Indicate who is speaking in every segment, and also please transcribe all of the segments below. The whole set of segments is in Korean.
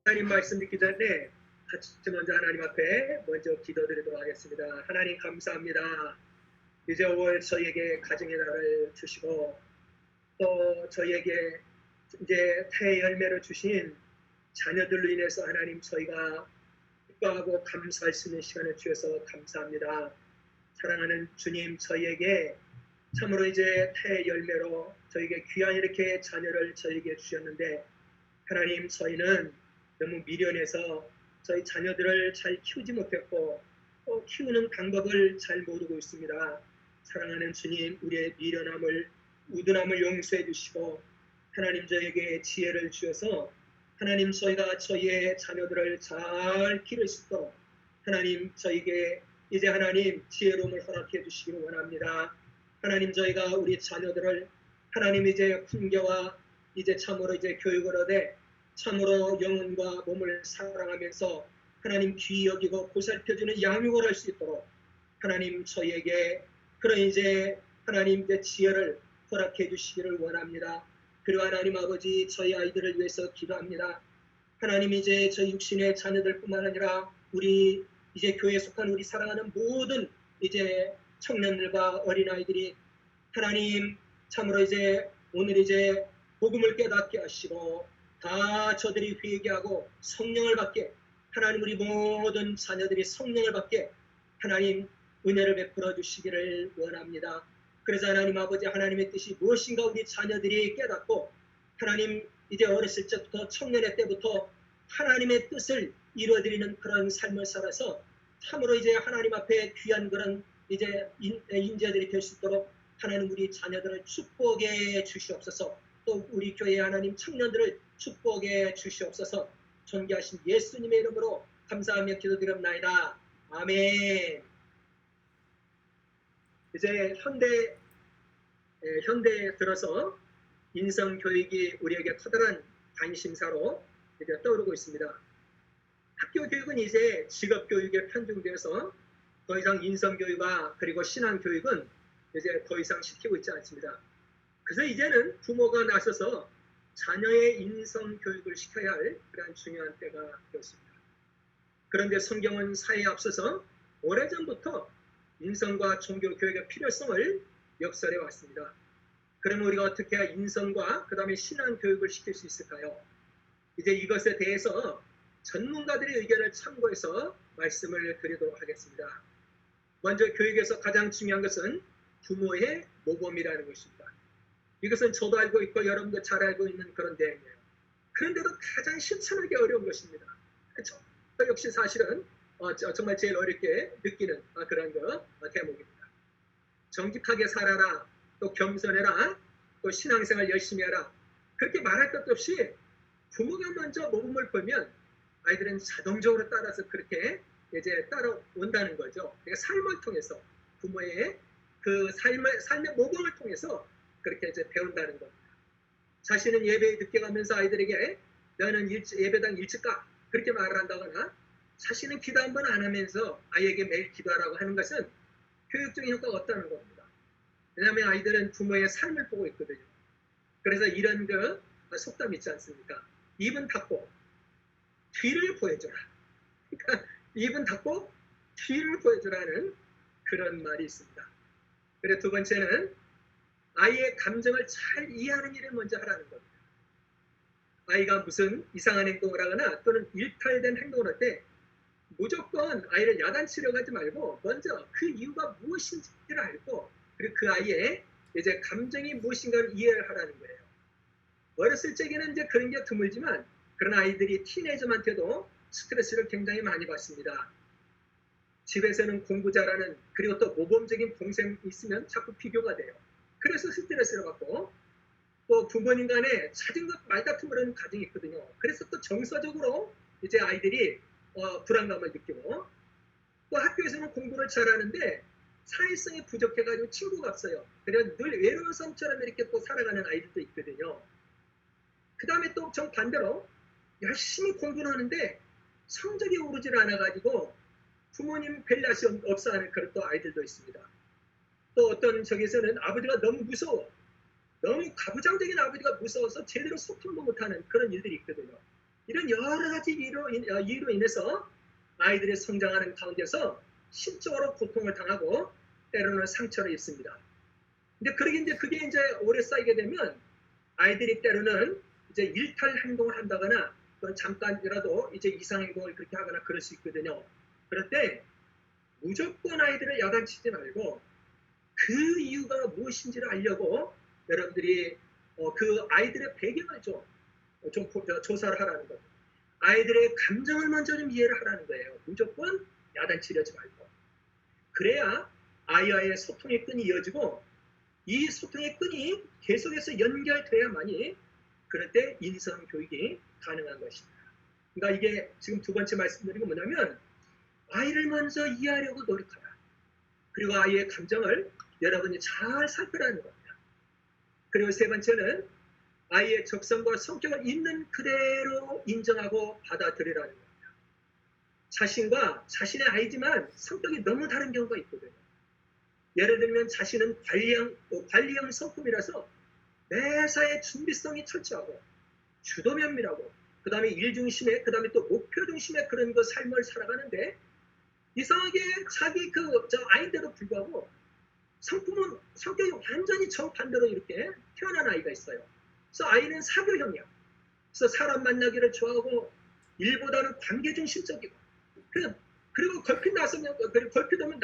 Speaker 1: 하나님 말씀 듣기 전에 같이 먼저 하나님 앞에 먼저 기도드리도록 하겠습니다. 하나님 감사합니다. 이제 5월 저희에게 가정의 날을 주시고 또 저희에게 이제 태의 열매를 주신 자녀들로 인해서 하나님 저희가 기뻐하고 감사할 수 있는 시간을 주셔서 감사합니다. 사랑하는 주님, 저희에게 참으로 이제 태의 열매로 저희에게 귀한 이렇게 자녀를 저희에게 주셨는데 하나님, 저희는 너무 미련해서 저희 자녀들을 잘 키우지 못했고 또 키우는 방법을 잘 모르고 있습니다. 사랑하는 주님, 우리의 미련함을 우둔함을 용서해 주시고 하나님 저에게 지혜를 주셔서 하나님 저희가 저희의 자녀들을 잘 기를 수 있도록 하나님 저에게 이제 하나님 지혜로움을 허락해 주시기를 원합니다. 하나님 저희가 우리 자녀들을 하나님 이제 훈계와 이제 참으로 이제 교육을 얻에 참으로 영혼과 몸을 사랑하면서 하나님 귀히 여기고 보살펴주는 양육을 할 수 있도록 하나님 저희에게 그런 이제 하나님 이제 지혜를 허락해 주시기를 원합니다. 그리고 하나님 아버지 저희 아이들을 위해서 기도합니다. 하나님 이제 저희 육신의 자녀들뿐만 아니라 우리 이제 교회에 속한 우리 사랑하는 모든 이제 청년들과 어린아이들이 하나님 참으로 이제 오늘 이제 복음을 깨닫게 하시고 다 저들이 회개하고 성령을 받게 하나님 우리 모든 자녀들이 성령을 받게 하나님 은혜를 베풀어 주시기를 원합니다. 그래서 하나님 아버지 하나님의 뜻이 무엇인가 우리 자녀들이 깨닫고 하나님 이제 어렸을 때부터 청년의 때부터 하나님의 뜻을 이루어드리는 그런 삶을 살아서 참으로 이제 하나님 앞에 귀한 그런 이제 인자들이 될 수 있도록 하나님 우리 자녀들을 축복해 주시옵소서. 또 우리 교회 하나님 청년들을 축복해 주시옵소서. 존귀하신 예수님의 이름으로 감사하며 기도드립나이다. 아멘. 이제 현대에 들어서 인성교육이 우리에게 커다란 관심사로 이제 떠오르고 있습니다. 학교 교육은 이제 직업교육에 편중되어서 더 이상 인성교육과 그리고 신앙교육은 이제 더 이상 시키고 있지 않습니다. 그래서 이제는 부모가 나서서 자녀의 인성교육을 시켜야 할 그런 중요한 때가 되었습니다. 그런데 성경은 사회에 앞서서 오래전부터 인성과 종교교육의 필요성을 역설해 왔습니다. 그러면 우리가 어떻게 인성과 그 다음에 신앙교육을 시킬 수 있을까요? 이제 이것에 대해서 전문가들의 의견을 참고해서 말씀을 드리도록 하겠습니다. 먼저 교육에서 가장 중요한 것은 부모의 모범이라는 것입니다. 이것은 저도 알고 있고 여러분도 잘 알고 있는 그런 내용이에요. 그런데도 가장 실천하기 어려운 것입니다. 그렇죠? 역시 사실은 정말 제일 어렵게 느끼는 그런 대목입니다. 정직하게 살아라, 또 겸손해라, 또 신앙생활 열심히 하라. 그렇게 말할 것도 없이 부모가 먼저 모범을 보면 아이들은 자동적으로 따라서 그렇게 이제 따라온다는 거죠. 그러니까 삶을 통해서 부모의 그 삶의 모범을 통해서 그렇게 이제 배운다는 겁니다. 자신은 예배에 늦게 가면서 아이들에게 너는 예배당 일찍 가 그렇게 말을 한다거나 자신은 기도 한 번 안 하면서 아이에게 매일 기도하라고 하는 것은 교육적인 효과가 없다는 겁니다. 왜냐하면 아이들은 부모의 삶을 보고 있거든요. 그래서 이런 속담 있지 않습니까? 입은 닫고 뒤를 보여줘라. 그러니까 입은 닫고 뒤를 보여주라는 그런 말이 있습니다. 그리고 두 번째는 아이의 감정을 잘 이해하는 일을 먼저 하라는 겁니다. 아이가 무슨 이상한 행동을 하거나 또는 일탈된 행동을 할 때 무조건 아이를 야단치려고 하지 말고 먼저 그 이유가 무엇인지를 알고 그리고 그 아이의 이제 감정이 무엇인가를 이해를 하라는 거예요. 어렸을 적에는 이제 그런 게 드물지만 그런 아이들이 티네이저한테도 스트레스를 굉장히 많이 받습니다. 집에서는 공부 잘하는 그리고 또 모범적인 동생이 있으면 자꾸 비교가 돼요. 그래서 스트레스를 받고 또 부모님 간에 자존감 말다툼을 하는 가정이 있거든요. 그래서 또 정서적으로 이제 아이들이 불안감을 느끼고 또 학교에서는 공부를 잘하는데 사회성이 부족해가지고 친구가 없어요. 그래서 늘 외로운 섬처럼 이렇게 또 살아가는 아이들도 있거든요. 그 다음에 또 정반대로 열심히 공부를 하는데 성적이 오르질 않아가지고 부모님 뵐 낯이 없어 하는 그런 또 아이들도 있습니다. 또 어떤 적에서는 아버지가 너무 무서워. 너무 가부장적인 아버지가 무서워서 제대로 소통도 못하는 그런 일들이 있거든요. 이런 여러 가지 이유로 인해서 아이들이 성장하는 가운데서 심적으로 고통을 당하고 때로는 상처를 입습니다. 근데 그게 이제 오래 쌓이게 되면 아이들이 때로는 이제 일탈 행동을 한다거나 또는 잠깐이라도 이제 이상 행동을 그렇게 하거나 그럴 수 있거든요. 그럴 때 무조건 아이들을 야단치지 말고 그 이유가 무엇인지를 알려고 여러분들이 그 아이들의 배경을 좀 조사를 하라는 거예요. 아이들의 감정을 먼저 좀 이해를 하라는 거예요. 무조건 야단치려지 말고. 그래야 아이와의 소통의 끈이 이어지고 이 소통의 끈이 계속해서 연결돼야만이 그럴 때 인성교육이 가능한 것입니다. 그러니까 이게 지금 두 번째 말씀드린 건 뭐냐면 아이를 먼저 이해하려고 노력하라. 그리고 아이의 감정을 여러분이 잘 살펴라는 겁니다. 그리고 세 번째는 아이의 적성과 성격을 있는 그대로 인정하고 받아들이라는 겁니다. 자신의 아이지만 성격이 너무 다른 경우가 있거든요. 예를 들면 자신은 관리형 성품이라서 매사에 준비성이 철저하고 주도면밀하고 그 다음에 일중심에 그 다음에 또 목표 중심의 그런 그 삶을 살아가는데 이상하게 자기 아이인데도 불구하고 성격이 완전히 정반대로 이렇게 태어난 아이가 있어요. 그래서 아이는 사교형이야. 그래서 사람 만나기를 좋아하고 일보다는 관계 중심적이고 그리고 걸핏하면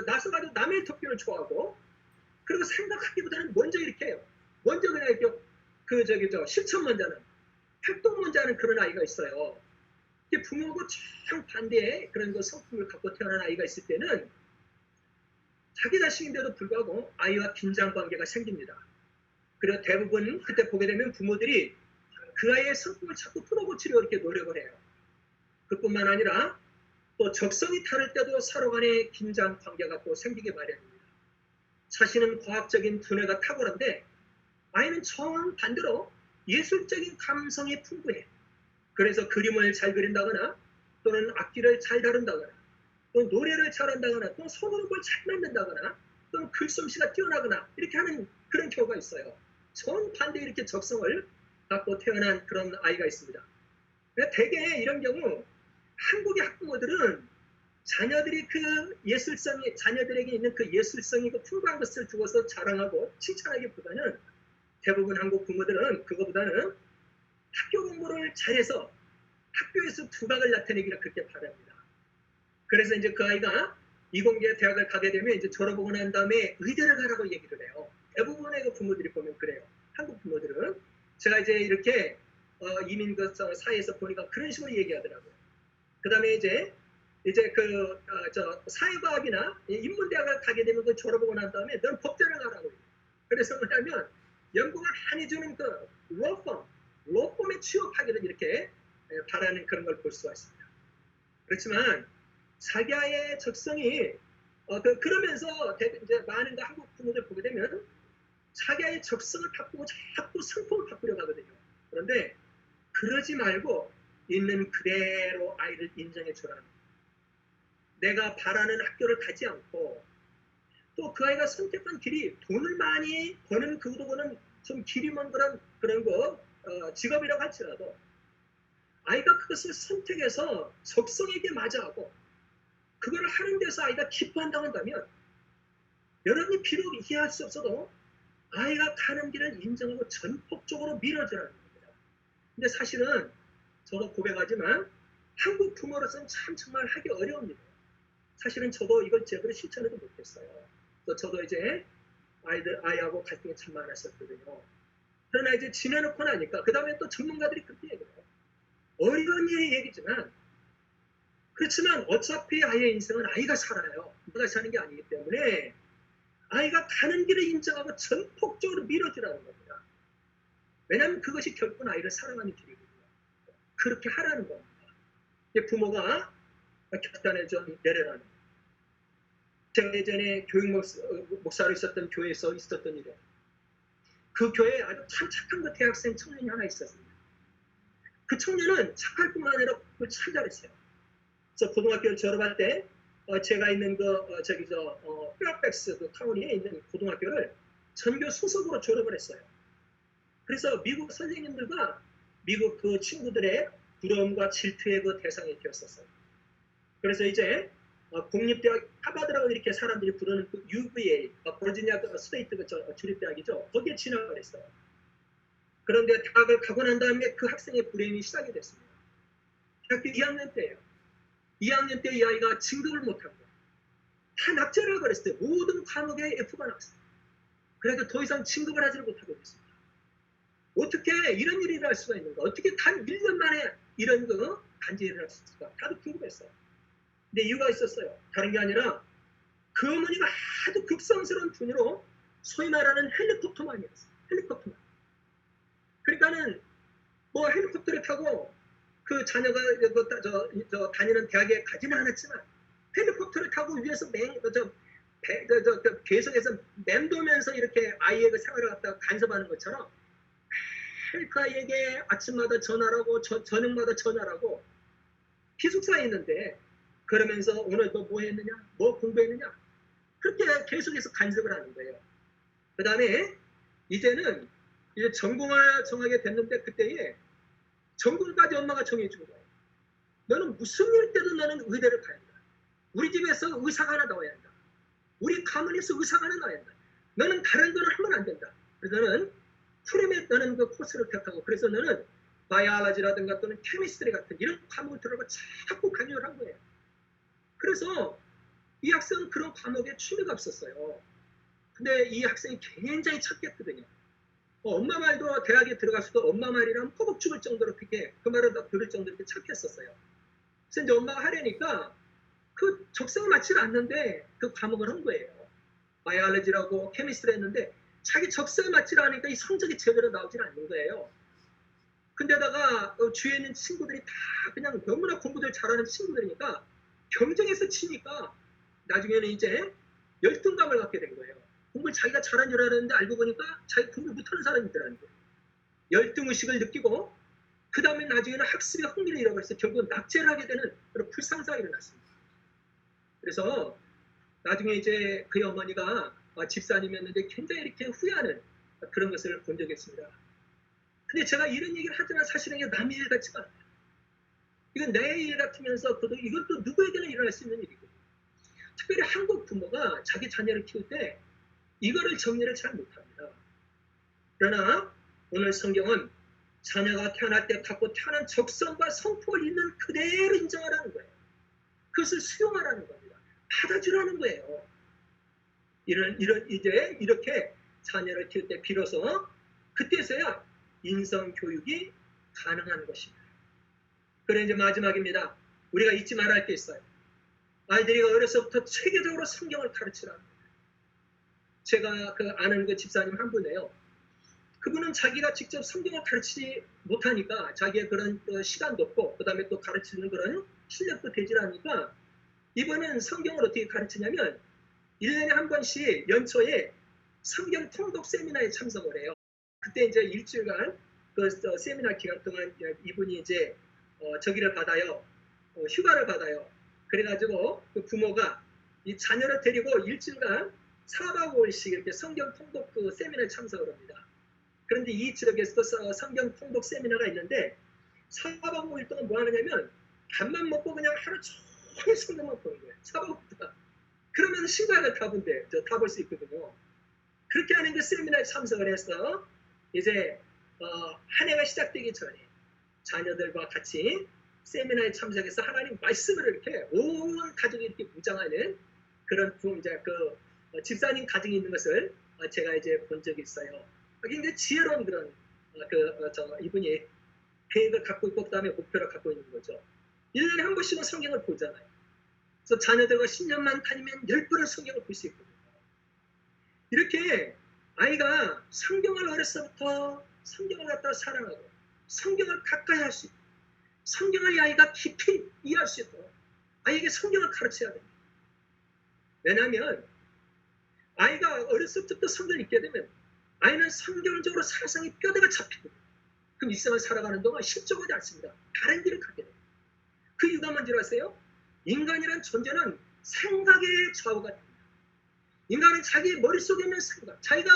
Speaker 1: 나서가지고 남의 토끼를 좋아하고 그리고 생각하기보다는 먼저 이렇게 해요. 먼저 그냥 이렇게 실천 먼저 하는 활동 먼저 하는 그런 아이가 있어요. 부모하고 정반대의 그런 그 성품을 갖고 태어난 아이가 있을 때는 자기 자신인데도 불구하고 아이와 긴장 관계가 생깁니다. 그리고 대부분 그때 보게 되면 부모들이 그 아이의 성품을 자꾸 풀어고치려고 이렇게 노력을 해요. 그뿐만 아니라 또 적성이 다를 때도 서로 간의 긴장 관계가 또 생기게 마련입니다. 자신은 과학적인 두뇌가 탁월한데 아이는 정반대로 예술적인 감성이 풍부해. 그래서 그림을 잘 그린다거나 또는 악기를 잘 다룬다거나 또 노래를 잘한다거나 또 손으로 뭘 잘 만든다거나 또는 글솜씨가 뛰어나거나 이렇게 하는 그런 경우가 있어요. 정반대 이렇게 적성을 갖고 태어난 그런 아이가 있습니다. 대개 이런 경우 한국의 학부모들은 자녀들에게 있는 그 예술성이 그 풍부한 것을 두고서 자랑하고 칭찬하기보다는 대부분 한국 부모들은 그거보다는 학교 공부를 잘해서 학교에서 두각을 나타내기를 그렇게 바랍니다. 그래서 이제 그 아이가 이공계 대학을 가게 되면 이제 졸업하고 난 다음에 의대를 가라고 얘기를 해요. 대부분의 그 부모들이 보면 그래요. 한국 부모들은 제가 이제 이렇게 이민 그 사회에서 보니까 그런 식으로 얘기하더라고요. 그 다음에 이제 사회과학이나 인문대학을 가게 되면 그 졸업하고 난 다음에 넌 법대를 가라고 해요. 그래서 뭐냐면 연봉을 많이 주는 그 로펌에 취업하기를 이렇게 바라는 그런 걸 볼 수가 있습니다. 그렇지만 자기의 적성이 그러면서 이제 많은 그 한국 부모들 보게 되면 자기의 적성을 바꾸고 자꾸 성품을 바꾸려고 하거든요. 그런데 그러지 말고 있는 그대로 아이를 인정해 주라는 거예요. 내가 바라는 학교를 가지 않고 또 그 아이가 선택한 길이 돈을 많이 버는 그거보다는 좀 길이 먼 그런 직업이라고 할지라도 아이가 그것을 선택해서 적성에게 맞아하고 그걸 하는 데서 아이가 기뻐한다고 한다면 여러분이 비록 이해할 수 없어도 아이가 가는 길을 인정하고 전폭적으로 밀어주라는 겁니다. 근데 사실은 저도 고백하지만 한국 부모로서는 정말 하기 어려운 일이에요. 사실은 저도 이걸 제대로 실천해도 못했어요. 저도 이제 아이하고 갈등이 참 많았었거든요. 그러나 이제 지내놓고 나니까 그 다음에 또 전문가들이 그렇게 얘기해요. 어려운 일의 얘기지만 그렇지만 어차피 아이의 인생은 아이가 살아요. 누가 사는 게 아니기 때문에 아이가 가는 길을 인정하고 전폭적으로 밀어주라는 겁니다. 왜냐하면 그것이 결국은 아이를 사랑하는 길이거든요. 그렇게 하라는 겁니다. 부모가 결단을 좀 내려라는 겁니다. 제가 예전에 교육 목사로 있었던 교회에서 있었던 일이에요. 그 교회에 아주 참 착한 그 대학생 청년이 하나 있었습니다. 그 청년은 착할 뿐만 아니라 그걸 참 잘했어요. 그래서 고등학교를 졸업할 때 제가 있는 페어팩스 그 타운에 있는 고등학교를 전교 수석으로 졸업을 했어요. 그래서 미국 선생님들과 미국 그 친구들의 부러움과 질투의 그 대상이 되었었어요. 그래서 이제 공립대학 하버드라고 이렇게 사람들이 부르는 그 UVA, 버지니아 스테이트 주립대학이죠. 거기에 진학을 했어요. 그런데 대학을 가고 난 다음에 그 학생의 불행이 시작이 됐습니다. 대학교 2학년 때예요. 2학년 때 이 아이가 진급을 못한 거예요. 다 납제를 그랬어요. 모든 과목에 F가 나왔어요. 그래도 더 이상 진급을 하지 못하게 됐습니다. 어떻게 이런 일이 일어날 수가 있는가? 어떻게 단 1년 만에 이런 단지를 일어날 수 있을까? 다들 궁금했어요. 근데 이유가 있었어요. 다른 게 아니라 그 어머니가 아주 급성스러운 분으로 소위 말하는 헬리콥터만이었어요. 헬리콥터만. 그러니까는 뭐 헬리콥터를 타고 그 자녀가 다니는 대학에 가지는 않았지만 헬리콥터를 타고 위에서 계속해서 맴돌면서 이렇게 아이의 그 생활을 갖다가 간섭하는 것처럼 그 아이에게 아침마다 전화라고 저녁마다 전화라고 기숙사에 있는데 그러면서 오늘 너 뭐 했느냐? 뭐 공부했느냐? 그렇게 계속해서 간섭을 하는 거예요. 그 다음에 이제는 이제 전공을 정하게 됐는데 그때에 전공까지 엄마가 정해준 거예요. 너는 무슨 일 때도 너는 의대를 가야 한다. 우리 집에서 의사가 하나 나와야 한다. 우리 가문에서 의사가 하나 나와야 한다. 너는 다른 거는 하면 안 된다. 그래서 너는 프리메 너는 그 코스를 택하고 그래서 너는 바이올로지라든가 또는 케미스트리 같은 이런 과목을 들어가 자꾸 강요를 한 거예요. 그래서 이 학생은 그런 과목에 취미가 없었어요. 근데 이 학생이 굉장히 착했거든요. 엄마 말도 대학에 들어갔어도 엄마 말이랑 꼬박 죽을 정도로 그렇게 그 말을 다 들을 정도로 이렇게 착했었어요. 그래서 이제 엄마가 하려니까 그 적성에 맞지가 않는데 그 과목을 한 거예요. 바이올로지라고 케미스트리 했는데 자기 적성에 맞지 않으니까 이 성적이 제대로 나오질 않는 거예요. 근데다가 주위에 있는 친구들이 다 그냥 너무나 공부들 잘하는 친구들이니까 경쟁해서 치니까 나중에는 이제 열등감을 갖게 된 거예요. 공부를 자기가 잘한 줄 알았는데 알고 보니까 자기 공부 못하는 사람이더라는 거예요. 열등의식을 느끼고 그 다음에 나중에는 학습에 흥미를 잃어버려서 결국 납제를 하게 되는 그런 불상사가 일어났습니다. 그래서 나중에 이제 그의 어머니가 집사님이었는데 굉장히 이렇게 후회하는 그런 것을 본 적이 있습니다. 근데 제가 이런 얘기를 하지만 사실은 이게 남의 일 같지가 않아요. 이건 내 일 같으면서 이것도 누구에게나 일어날 수 있는 일이고 특별히 한국 부모가 자기 자녀를 키울 때 이거를 정리를 잘 못합니다. 그러나 오늘 성경은 자녀가 태어날 때 갖고 태어난 적성과 성품을 있는 그대로 인정하라는 거예요. 그것을 수용하라는 겁니다. 받아주라는 거예요. 이제 이렇게 자녀를 키울 때 비로소 그때서야 인성 교육이 가능한 것입니다. 그래 이제 마지막입니다. 우리가 잊지 말아야 할 게 있어요. 아이들이 어려서부터 체계적으로 성경을 가르치라는 거예요. 제가 아는 그 집사님 한 분이에요. 그분은 자기가 직접 성경을 가르치지 못하니까 자기의 그런 시간도 없고 그 다음에 또 가르치는 그런 실력도 되질 않으니까 이번엔 성경을 어떻게 가르치냐면 1년에 한 번씩 연초에 성경 통독 세미나에 참석을 해요. 그때 이제 일주일간 그 세미나 기간 동안 이분이 이제 저기를 받아요. 휴가를 받아요. 그래가지고 그 부모가 이 자녀를 데리고 일주일간 4박 5일씩 이렇게 성경 통독 그 세미나에 참석을 합니다. 그런데 이 지역에서도 성경 통독 세미나가 있는데 4박 5일 동안 뭐 하느냐면 밥만 먹고 그냥 하루 종일 성경만 보는 거예요. 4박 5일 동안. 그러면 신학을 다 볼 수 있거든요. 그렇게 하는 그 세미나에 참석을 해서 이제 한 해가 시작되기 전에 자녀들과 같이 세미나에 참석해서 하나님 말씀을 이렇게 온 가족이 이렇게 묵상하는 그런 이제 집사님 가정이 있는 것을 제가 이제 본 적이 있어요. 굉장히 지혜로운 그런 이분이 계획을 갖고 있고 그다음에 목표를 갖고 있는 거죠. 1년에 한 번씩은 성경을 보잖아요. 그래서 자녀들과 10년만 다니면 10번을 성경을 볼 수 있거든요. 이렇게 아이가 성경을 어려서부터 성경을 갖다 사랑하고 성경을 가까이 할 수 있고 성경을 이 아이가 깊이 이해할 수 있도록 아이에게 성경을 가르쳐야 됩니다. 왜냐하면 아이가 어려서부터 성경을 읽게 되면 아이는 성경적으로 사상이 뼈대가 잡히거든요. 그럼 이 세상을 살아가는 동안 실족하지 않습니다. 다른 길을 가게 됩니다. 그 이유가 뭔지 아세요? 인간이란 존재는 생각의 좌우가 됩니다. 인간은 자기 머릿속에 있는 생각, 자기가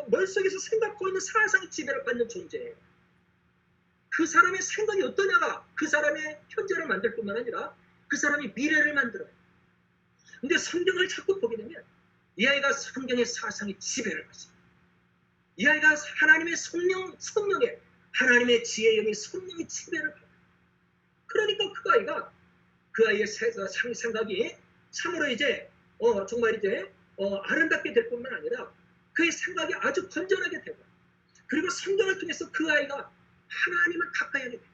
Speaker 1: 머릿속에서 생각하고 있는 사상의 지배를 받는 존재예요. 그 사람의 생각이 어떠냐가 그 사람의 현재를 만들 뿐만 아니라 그 사람의 미래를 만들어요. 근데 성경을 자꾸 보게 되면 이 아이가 성경의 사상의 지배를 받습니다. 이 아이가 하나님의 성령의 하나님의 지혜의 영의 성령의 지배를 받아요. 그러니까 그 아이의 생각이 참으로 이제 정말 이제 아름답게 될 뿐만 아니라 그의 생각이 아주 건전하게 되고, 그리고 성경을 통해서 그 아이가 하나님을 가까이 하게 돼요.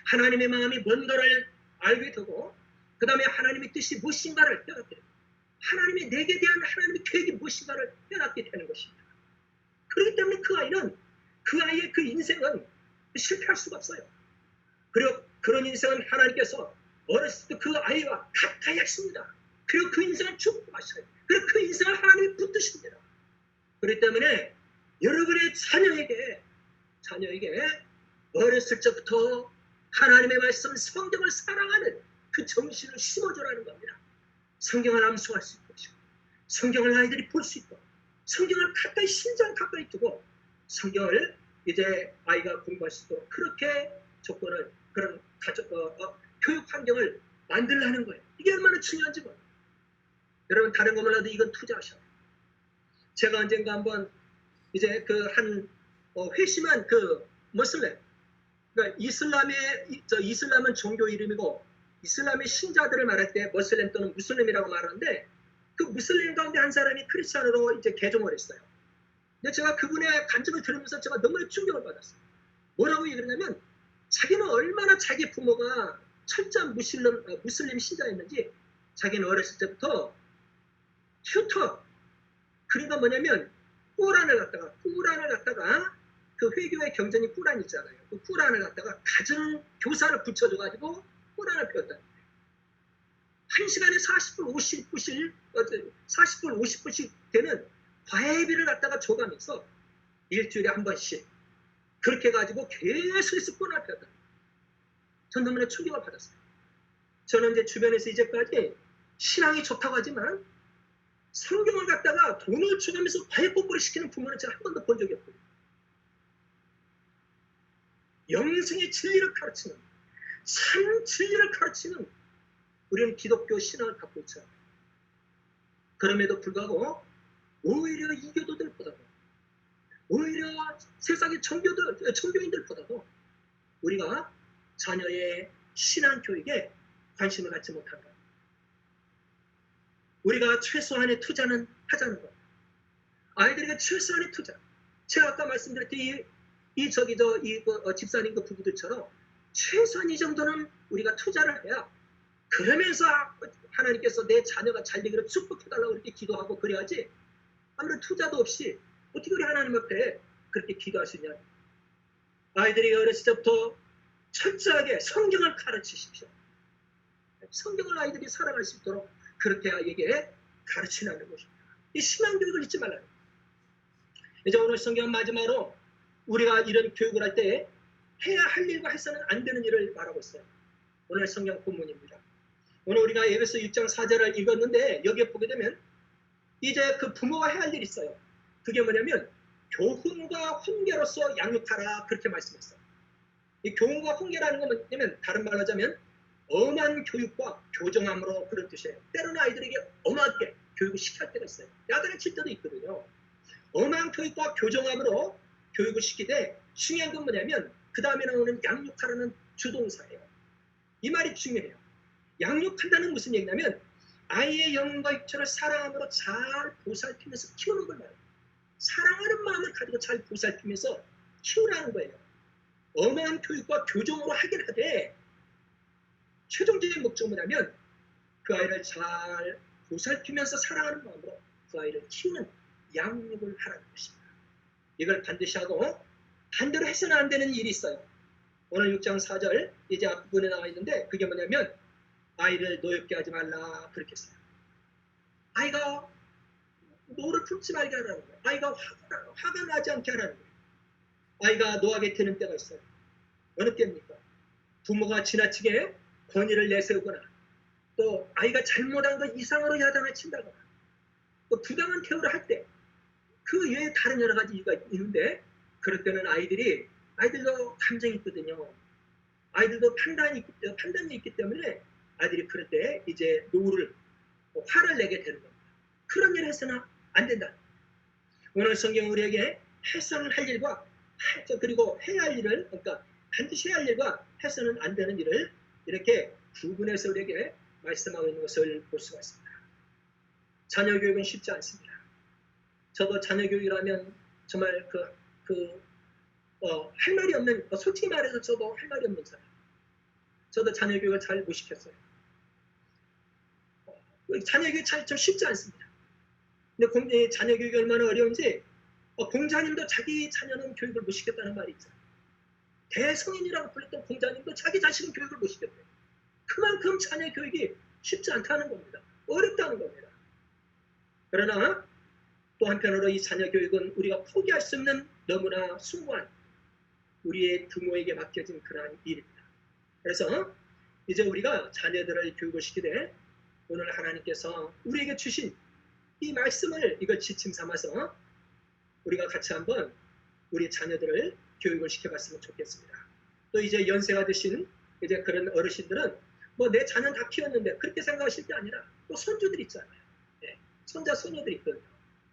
Speaker 1: 하나님의 마음이 뭔가를 알게 되고, 그 다음에 하나님의 뜻이 무엇인가를 깨닫게 돼요. 하나님의 내게 대한 하나님의 계획이 무엇인가를 깨닫게 되는 것입니다. 그렇기 때문에 그 아이의 그 인생은 실패할 수가 없어요. 그리고 그런 인생은 하나님께서 어렸을 때 그 아이와 가까이 하십니다. 그리고 그 인생을 축복하셔요. 그리고 그 인생을 하나님이 붙드십니다. 그렇기 때문에 여러분의 자녀에게 어렸을 적부터 하나님의 말씀, 성경을 사랑하는 그 정신을 심어주라는 겁니다. 성경을 암송할 수 있고, 성경을 아이들이 볼 수 있고, 성경을 가까이, 심장 가까이 두고 성경을 이제 아이가 공부할 수 있도록 그렇게 조건을, 그런 교육 환경을 만들라는 거예요. 이게 얼마나 중요한지 몰라요. 여러분, 다른 거 몰라도 이건 투자하셔야 돼요. 제가 언젠가 한번 이제 회심한 무슬림, 그러니까 이슬람은 종교 이름이고 이슬람의 신자들을 말할 때 무슬림 또는 무슬림이라고 말하는데, 그 무슬림 가운데 한 사람이 크리스찬으로 이제 개종을 했어요. 근데 제가 그분의 간증을 들으면서 제가 너무나 충격을 받았어요. 뭐라고 얘기하냐면, 자기는 얼마나 자기 부모가 철저한 무슬림 신자였는지, 자기는 어렸을 때부터 그러니까 뭐냐면 꾸란을 갖다가 그 회교의 경전이 꾸란 있잖아요. 그 꾸란을 갖다가 가정 교사를 붙여줘가지고 꾸란을 배웠다. 1시간에 40불 50불씩 되는 과외비를 갖다가 줘가면서 일주일에 한 번씩 그렇게 해가지고 계속 꾸란을 배웠다. 전 너무나 충격을 받았어요. 저는 이제 주변에서 이제까지 신앙이 좋다고 하지만 성경을 갖다가 돈을 주면서 과외 공부를 시키는 부모는 제가 한 번도 본 적이 없거든요. 영생의 진리를 가르치는, 참 진리를 가르치는 우리는 기독교 신앙을 갖고 있어요. 그럼에도 불구하고 오히려 이교도들보다도, 오히려 세상의 종교인들보다도 우리가 자녀의 신앙 교육에 관심을 갖지 못한다. 우리가 최소한의 투자는 하자는 것. 아이들에게 최소한의 투자. 제가 아까 말씀드렸듯이 집사님 그 부부들처럼 최소한 이 정도는 우리가 투자를 해야, 그러면서 하나님께서 내 자녀가 잘 되기를 축복해달라고 이렇게 기도하고 그래야지, 아무런 투자도 없이 어떻게 우리 하나님 앞에 그렇게 기도할 수 있냐. 아이들이 어렸을 때부터 철저하게 성경을 가르치십시오. 성경을 아이들이 사랑할 수 있도록 그렇게 아이에게 가르치라는 것입니다. 이 신앙교육을 잊지 말라요. 이제 오늘 성경 마지막으로 우리가 이런 교육을 할 때 해야 할 일과 해서는 안 되는 일을 말하고 있어요. 오늘 성경 본문입니다. 오늘 우리가 에베소 6장 4절을 읽었는데, 여기에 보게 되면 이제 그 부모가 해야 할 일이 있어요. 그게 뭐냐면 교훈과 훈계로서 양육하라, 그렇게 말씀했어요. 이 교훈과 훈계라는 건 뭐냐면, 다른 말로 하자면 엄한 교육과 교정함으로, 그런 뜻이에요. 때로는 아이들에게 엄하게 교육을 시킬 때가 있어요. 야단을 칠 때도 있거든요. 엄한 교육과 교정함으로 교육을 시키되, 중요한 건 뭐냐면 그 다음에 나오는 양육하라는 주동사예요. 이 말이 중요해요. 양육한다는 무슨 얘기냐면 아이의 영과 육체를 사랑함으로 잘 보살피면서 키우는 걸 말해요. 사랑하는 마음을 가지고 잘 보살피면서 키우라는 거예요. 엄한 교육과 교정으로 하긴 하되, 최종적인 목적은 뭐냐면 그 아이를 잘 보살피면서 사랑하는 마음으로 그 아이를 키우는 양육을 하라는 것입니다. 이걸 반드시 하고, 반대로 해서는 안 되는 일이 있어요. 오늘 6장 4절 이제 앞부분에 나와 있는데, 그게 뭐냐면 아이를 노엽게 하지 말라, 그렇게 했어요. 아이가 노를 품지 말게 하라는 거예요. 아이가 화가 나지 않게 하라는 거예요. 아이가 노하게 되는 때가 있어요. 어느 때입니까? 부모가 지나치게 권위를 내세우거나, 또 아이가 잘못한 것 이상으로 야단을 친다거나, 또 부당한 대우를 할 때, 그 외에 다른 여러 가지 이유가 있는데, 그럴 때는 아이들이 아이들도 감정이 있거든요. 아이들도 판단이 있기 때문에 아이들이 그럴 때 이제 노를, 화를 내게 되는 겁니다. 그런 일을 해서는 안 된다. 오늘 성경 우리에게 해서는 할 일과 그리고 해야 할 일을, 그러니까 반드시 해야 할 일과 해서는 안 되는 일을 이렇게 구분해서 우리에게 말씀하고 있는 것을 볼 수가 있습니다. 자녀 교육은 쉽지 않습니다. 저도 자녀 교육이라면 정말 할 말이 없는, 솔직히 말해서 저도 할 말이 없는 사람. 저도 자녀 교육을 잘 못 시켰어요. 자녀 교육 좀 쉽지 않습니다. 근데 자녀 교육이 얼마나 어려운지 공자님도 자기 자녀는 교육을 못 시켰다는 말이 있어요. 대성인이라고 불렸던 공자님도 자기 자신은 교육을 못 시켰대요. 그만큼 자녀 교육이 쉽지 않다는 겁니다. 어렵다는 겁니다. 그러나 또 한편으로 이 자녀 교육은 우리가 포기할 수 없는 너무나 숭고한 우리의 부모에게 맡겨진 그러한 일입니다. 그래서 이제 우리가 자녀들을 교육을 시키되 오늘 하나님께서 우리에게 주신 이 말씀을 이걸 지침 삼아서 우리가 같이 한번 우리 자녀들을 교육을 시켜봤으면 좋겠습니다. 또 이제 연세가 드신 이제 그런 어르신들은 뭐 내 자녀는 다 키웠는데 그렇게 생각하실 게 아니라 또 손주들 있잖아요. 네, 손자 손녀들 있거든요.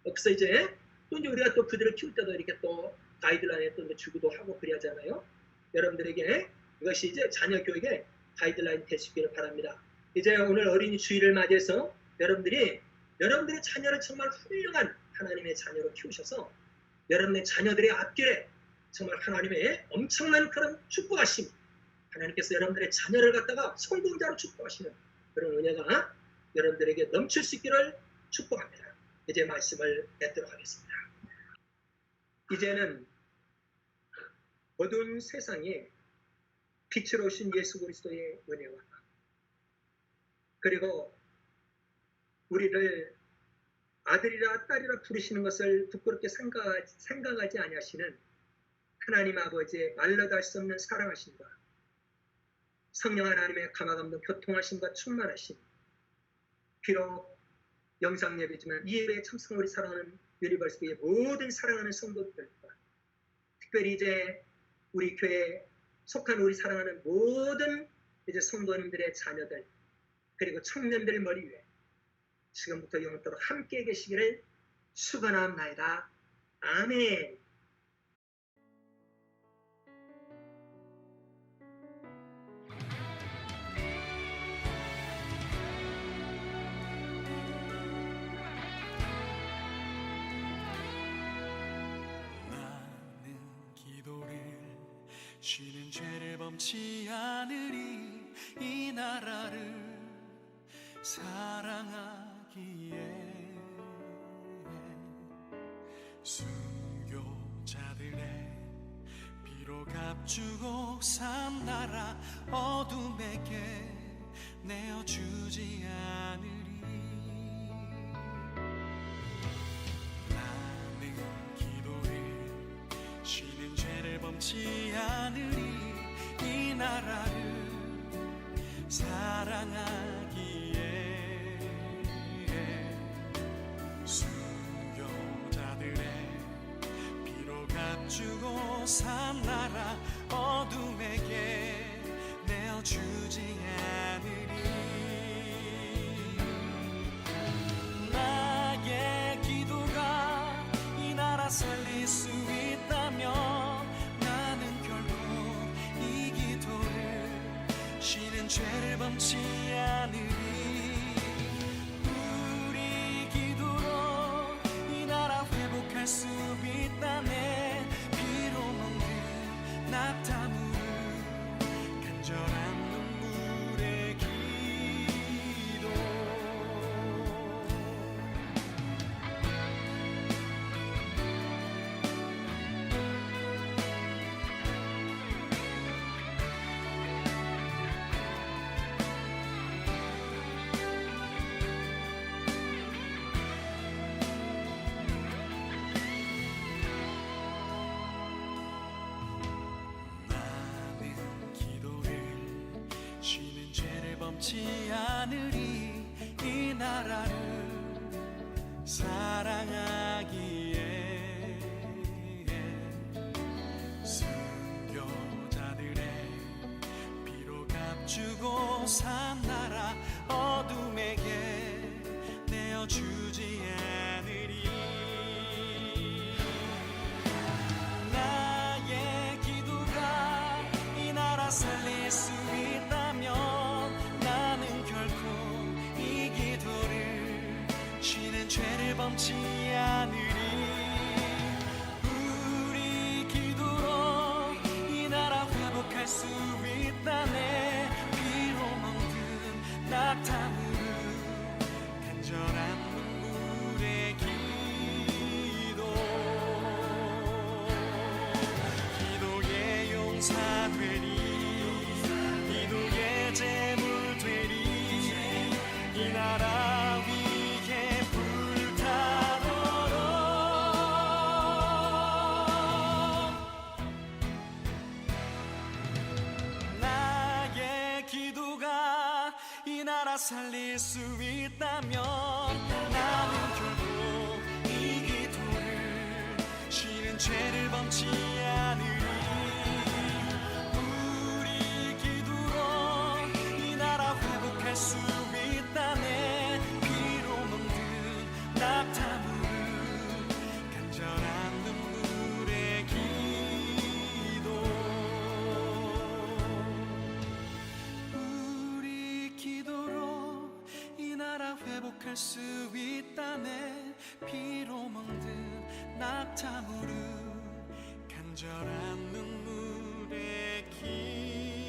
Speaker 1: 그래서 이제 또 이제 우리가 또 그들을 키울 때도 이렇게 또 가이드라인에 또 주기도 하고 그래야잖아요. 여러분들에게 이것이 이제 자녀 교육의 가이드라인 되시기를 바랍니다. 이제 오늘 어린이 주일을 맞이해서 여러분들의 자녀를 정말 훌륭한 하나님의 자녀로 키우셔서 여러분의 자녀들의 앞길에 정말 하나님의 엄청난 그런 축복하심, 하나님께서 여러분들의 자녀를 갖다가 성공자로 축복하시는 그런 은혜가 여러분들에게 넘칠 수 있기를 축복합니다. 이제 말씀을 맺도록 하겠습니다. 이제는 어두운 세상에 빛으로 오신 예수 그리스도의 은혜와 그리고 우리를 아들이라 딸이라 부르시는 것을 부끄럽게 생각하지 아니하시는 하나님 아버지의 말로 달 수 없는 사랑하심과 성령 하나님의 감화감동 교통하심과 충만하심, 비록 영상 예배지만 이 예배에 참석 우리 사랑하는 유니버스의 모든 사랑하는 성도들과 특별히 이제 우리 교회에 속한 우리 사랑하는 모든 이제 성도님들의 자녀들 그리고 청년들 머리 위에 지금부터 영원토록 함께 계시기를 축원하옵나이다. 아멘.
Speaker 2: 쉬는 죄를 범치 않으리 이 나라를 사랑하기에 순교자들의 피로 값주고 산 나라 어둠에게 내어주지 않으리 나는 기도해 쉬는 죄를 범치 않으리 이 나라를 사랑하기에 순교자들의 피로 값주고 산 나라 어둠에게 내어주지 않으리 나의 기도가 이 나라 살릴 수 있다면 나는 결코 이 기도를 쉬는 죄를 범치 않으리 우리 기도로 이 나라 회복할 수 있다네 피로 먹는 낙타무를 간절한 눈물의 기도 범치 않으리 이 나라를 사랑하기에 산 나라 어둠에게 내어주지 않으리. 나의 기도가 이 나라 살릴 수 있다면 나는 결코 이 기도를 쉬는 죄를 범치 않으리. 우리 기도로 이 나라 회복할 수 있다네. 피로 멍든 낙타무릎 간절한 눈물의 기도. 기도의 용사 되리. 기도의 제물 되리. 이 나라 위에 불타도록. 나의 기도가 이 나라 살릴 수 있다면 나는 결코 이 기도를 쉬는 죄를 범치 않으리. 우리 기도로 이 나라 회복할 수 있다네. 피로 멍든 낙타무릎 간절한 눈물의 기도. 우리 기도로 이 나라 회복할 수 있다네. 피로 멍든 낙타무릎 간절한 눈물의 기도.